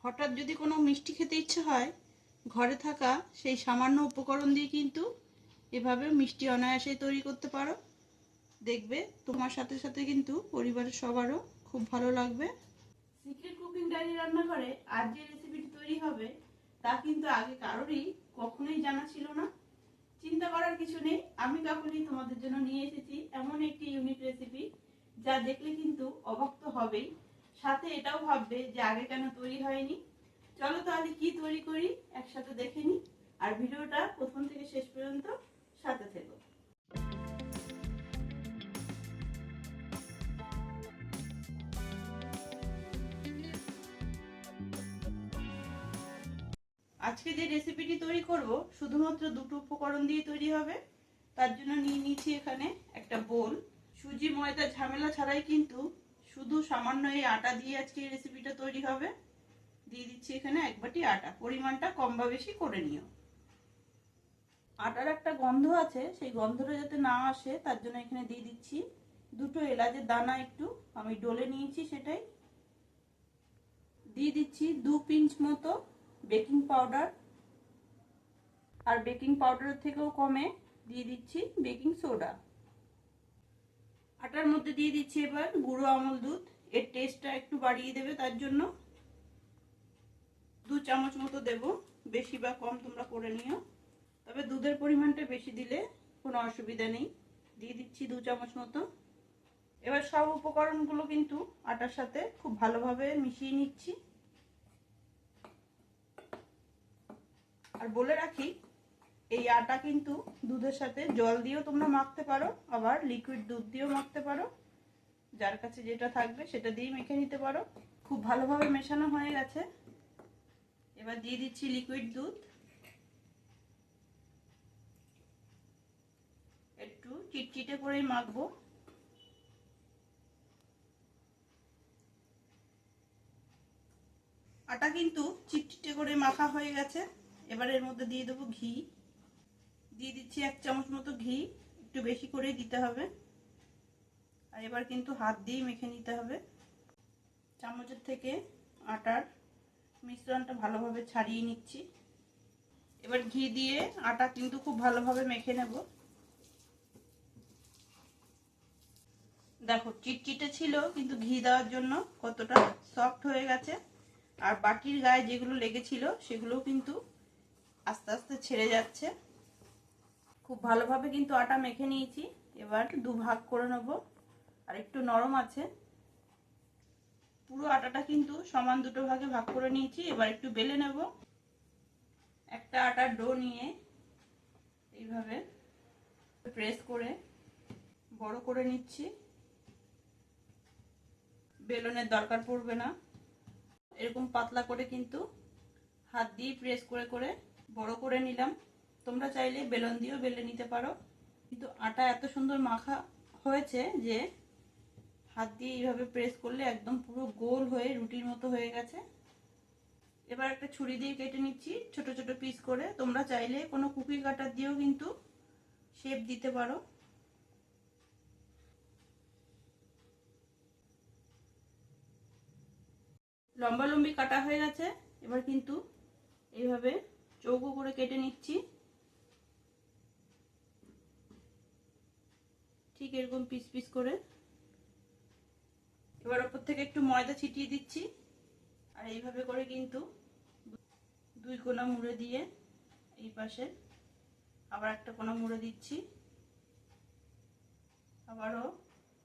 হঠাৎ যদি কোনো মিষ্টি খেতে ইচ্ছে হয়, ঘরে থাকা সেই সামান্য উপকরণ দিয়ে কিন্তু এভাবে মিষ্টি অনায়াসেই তৈরি করতে পারো। দেখবে তোমার সাথে সাথে কিন্তু পরিবারের সবারও খুব ভালো লাগবে। সিক্রেট কুকিং ডায়েরি রান্নাঘরে আজ যে রেসিপিটি তৈরি হবে তা কিন্তু আগে কারোরই কখনোই জানা ছিল না। চিন্তা করার কিছু নেই, আমি কাকুলি তোমাদের জন্য নিয়ে এসেছি এমন একটি ইউনিক রেসিপি যা দেখলে কিন্তু অবাক তো হবেই, সাথে এটাও ভাববে যে আগে কেন তৈরি হয়নি। চলো তাহলে কি তৈরি করি একসাথে দেখে নিই, আর ভিডিওটা প্রথম থেকে শেষ পর্যন্ত সাথে থেকো। আজকে যে রেসিপিটি তৈরি করব শুধুমাত্র দুটো উপকরণ দিয়ে তৈরি হবে। তার জন্য নিয়ে নিয়েছি এখানে একটা বোল। সুজি ময়দা ঝামেলা ছাড়াই কিন্তু শুধু সামান্য এই আটা দিয়ে আজকে এই রেসিপিটা তৈরি হবে। দিয়ে দিচ্ছি এখানে এক বাটি আটা, পরিমাণটা কম বা বেশি করে নিও। আটার একটা গন্ধ আছে, সেই গন্ধটা যাতে না আসে তার জন্য এখানে দিয়ে দিচ্ছি দুটো এলাচের দানা, একটু আমি ডলে নিয়েছি সেটাই। দিয়ে দিচ্ছি 2 পিঞ্চ মতো বেকিং পাউডার, আর বেকিং পাউডারের থেকেও কমে দিয়ে দিচ্ছি বেকিং সোডা। আটার মধ্যে দিয়ে দিচ্ছি এবার গুঁড়ো আমল দুধ, এর টেস্টটা একটু বাড়িয়ে দেবে, তার জন্য 2 চামচ মতো দেব, বেশি বা কম তোমরা করে নিও, তবে দুধের পরিমাণটা বেশি দিলে কোনো অসুবিধা নেই। দিয়ে দিচ্ছি 2 চামচ মতো। এবার সব উপকরণগুলো কিন্তু আটার সাথে খুব ভালোভাবে মিশিয়ে নিচ্ছি। আর বলে রাখি, এই আটা কিন্তু দুধের সাথে জল দিয়েও তোমরা মাখতে পারো, আবার লিকুইড দুধ দিয়েও মাখতে পারো, যার কাছে যেটা থাকবে সেটা দিয়ে মেখে নিতে পারো। খুব ভালোভাবে মেশানো হয়ে গেছে, এবার দিয়ে দিচ্ছি লিকুইড দুধ। একটু চিটচিটে করেই মাখবো। আটা কিন্তু চিটচিটে করে মাখা হয়ে গেছে, এবার এর মধ্যে দিয়ে দেবো ঘি। দিয়ে দিচ্ছি 1 চামচ মতো ঘি, একটু বেশি করেই দিতে হবে। আর এবার কিন্তু হাত দিয়েই মেখে নিতে হবে। চামচের থেকে আটার মিশ্রণটা ভালোভাবে ছাড়িয়ে নিচ্ছি। এবার ঘি দিয়ে আটা কিন্তু খুব ভালোভাবে মেখে নেব। দেখো চিটচিটে ছিল, কিন্তু ঘি দেওয়ার জন্য কতটা সফট হয়ে গেছে, আর বাটির গায়ে যেগুলো লেগেছিল সেগুলো কিন্তু আস্তে আস্তে ছেড়ে যাচ্ছে। খুব ভালোভাবে কিন্তু আটা মেখে নিয়েছি, এবার 2 ভাগ করে নেব। আর একটু নরম আছে, পুরো আটাটা কিন্তু সমান 2 ভাগে ভাগ করে নিয়েছি। এবার একটু বেলে নেব। একটা আটার ডো নিয়ে এইভাবে প্রেস করে বড় করে নিচ্ছি। বেলনের দরকার পড়বে না, এরকম পাতলা করে কিন্তু হাত দিয়ে প্রেস করে করে বড় করে নিলাম। তোমরা চাইলে বেলন দিয়েও বেলে নিতে পারো, কিন্তু আটা এত সুন্দর মাখা হয়েছে যে হাত দিয়ে এইভাবে প্রেস করলে একদম পুরো গোল হয়ে রুটির মতো হয়ে গেছে। এবার একটা ছুরি দিয়ে কেটে নিচ্ছি ছোট ছোট পিস করে। তোমরা চাইলে কোনো কুকি কাটার দিয়েও কিন্তু শেপ দিতে পারো। লম্বা লম্বি কাটা হয়ে গেছে, এবার কিন্তু এইভাবে চৌকো করে কেটে নিচ্ছি, ঠিক এরকম পিস পিস করে। এবার ওপর থেকে একটু ময়দা ছিটিয়ে দিচ্ছি, আর এইভাবে করে কিন্তু 2 কোণা মুড়ে দিয়ে এই পাশে আবার একটা কোণা মুড়ে দিচ্ছি, আবারও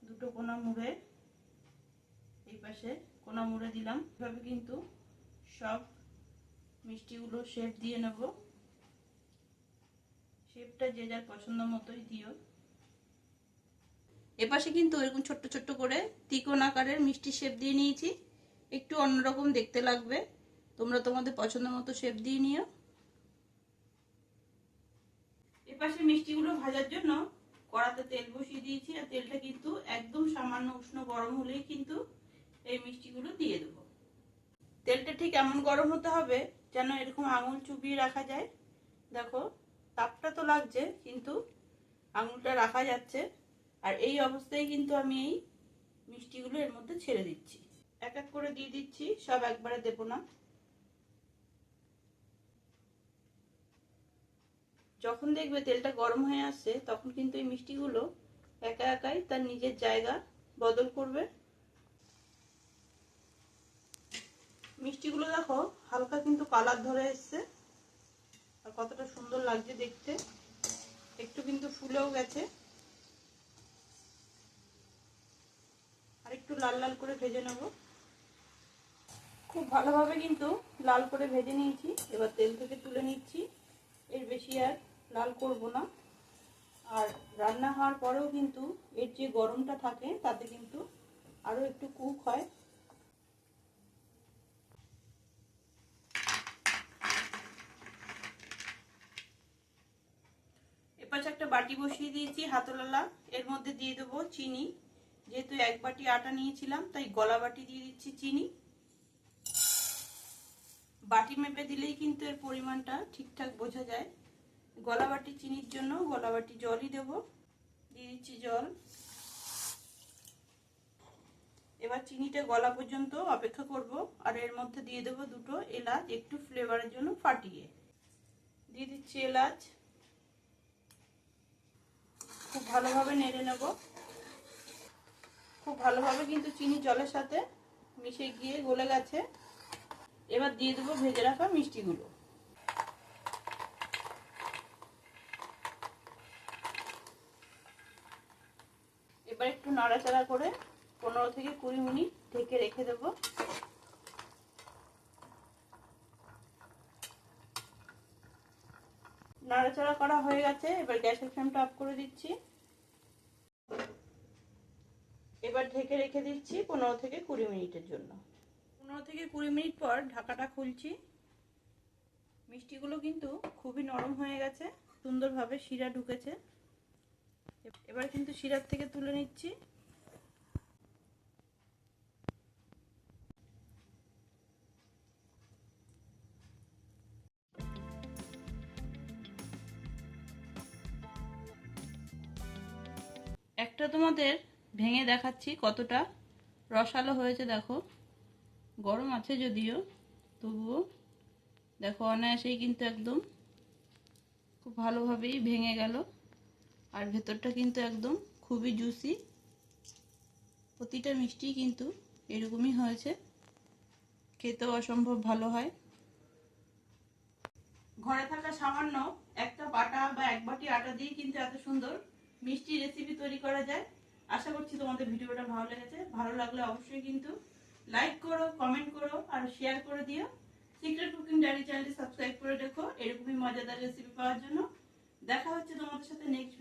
2টো কোণা মুড়ে এই পাশে কোণা মুড়ে দিলাম। এভাবে কিন্তু সব মিষ্টিগুলো শেপ দিয়ে নেব। শেপটা যে যার পছন্দ মতোই দিও। এপাশে কিন্তু এরকম ছোট্ট ছোট্ট করে ত্রিকোণ আকারের মিষ্টি শেপ দিয়ে নিয়েছি, একটু অন্যরকম দেখতে লাগবে। তোমরা তোমাদের পছন্দ মতো শেপ দিয়ে নিও। এপাশে মিষ্টিগুলো ভাজার জন্য কড়াতে তেল বসিয়ে দিয়েছি, আর তেলটা কিন্তু একদম সামান্য উষ্ণ গরম হলেই কিন্তু এই মিষ্টিগুলো দিয়ে দেবো। তেলটা ঠিক এমন গরম হতে হবে যেন এরকম আঙুল চুবিয়ে রাখা যায়। দেখো তাপটা তো লাগছে, কিন্তু আঙুলটা রাখা যাচ্ছে। আর এই অবস্থায় কিন্তু আমি এই মিষ্টিগুলো এর মধ্যে ছেড়ে দিচ্ছি। এক এক করে দিয়ে দিচ্ছি, সব একবারে দেবো না। যখন দেখবে তেলটা গরম হয়ে আসছে তখন কিন্তু এই মিষ্টিগুলো একা একাই তার নিজের জায়গা বদল করবে। মিষ্টিগুলো দেখো হালকা কিন্তু কালার ধরে এসছে, আর কতটা সুন্দর লাগছে দেখতে। একটু কিন্তু ফুলেও গেছে। আর একটু লাল লাল করে ভেজে নেব। খুব ভালোভাবে কিন্তু লাল করে ভেজে নিয়েছি। এবার তেল থেকে তুলে নিচ্ছি। এর বেশি আর লাল করব না। আর রান্না হওয়ার পরেও কিন্তু এর যে গরমটা থাকে তাতে কিন্তু আরও একটু কুক হয়। এপাশে একটা বাটি বসিয়ে দিয়েছি হাতলালা। এর মধ্যে দিয়ে দেবো চিনি। যেহেতু 1 বাটি আটা নিয়েছিলাম তাই গলা বাটি দিয়ে দিচ্ছি চিনি। বাটি মেপে দিলেই কিন্তু এর পরিমাণটা ঠিকঠাক বোঝা যায়। গলা বাটি চিনির জন্য গলা বাটি জলই দেব। দিয়ে দিচ্ছি জল। এবার চিনিটা গলা পর্যন্ত অপেক্ষা করব। আর এর মধ্যে দিয়ে দেবো 2টো এলাচ, একটু ফ্লেভারের জন্য ফাটিয়ে দিয়ে দিচ্ছি এলাচ। খুব ভালোভাবে নেড়ে নেব। খুব ভালোভাবে কিন্তু চিনি জলের সাথে মিশে গিয়ে গলে গেছে। এবার দিয়ে দেবো ভেজে রাখা মিষ্টিগুলো। এবার একটু নাড়াচাড়া করে 15 থেকে 20 মিনিট ঢেকে রেখে দেব। নাড়াচাড়া করা হয়ে গেছে। এবার গ্যাসের ফ্লেমটা অফ করে দিচ্ছি। এবার ঢেকে রেখে দিচ্ছি 15 থেকে 20 মিনিটের জন্য। 15 থেকে 20 মিনিট পর ঢাকাটা খুলছি। মিষ্টিগুলো কিন্তু খুবই নরম হয়ে গেছে, সুন্দরভাবে শিরা ঢুকেছে। এবার কিন্তু শিরার থেকে তুলে নিচ্ছি। একটা তোমাদের ভেঙে দেখাচ্ছি কতটা রসালো হয়েছে। দেখো গরম আছে যদিও, তবুও দেখো অনায়াসেই কিন্তু একদম খুব ভালোভাবেই ভেঙে গেল। আর ভেতরটা কিন্তু একদম খুবই জুসি। প্রতিটা মিষ্টি কিন্তু এরকমই হয়েছে, খেতেও অসম্ভব ভালো হয়। ঘরে থাকা সামান্য একটা বাটা বা 1 বাটি আটা দিয়ে কিন্তু এত সুন্দর মিষ্টি রেসিপি তৈরি করা যায়। আশা করছি তোমাদের ভিডিওটা ভালো লেগেছে। ভালো লাগলে অবশ্যই কিন্তু লাইক করো, কমেন্ট করো আর শেয়ার করে দিও। সিক্রেট কুকিং ডায়েরি চ্যানেলটি সাবস্ক্রাইব করে রেখো এরকমই মজাদার রেসিপি পাওয়ার জন্য। দেখা হচ্ছে তোমাদের সাথে নেক্সট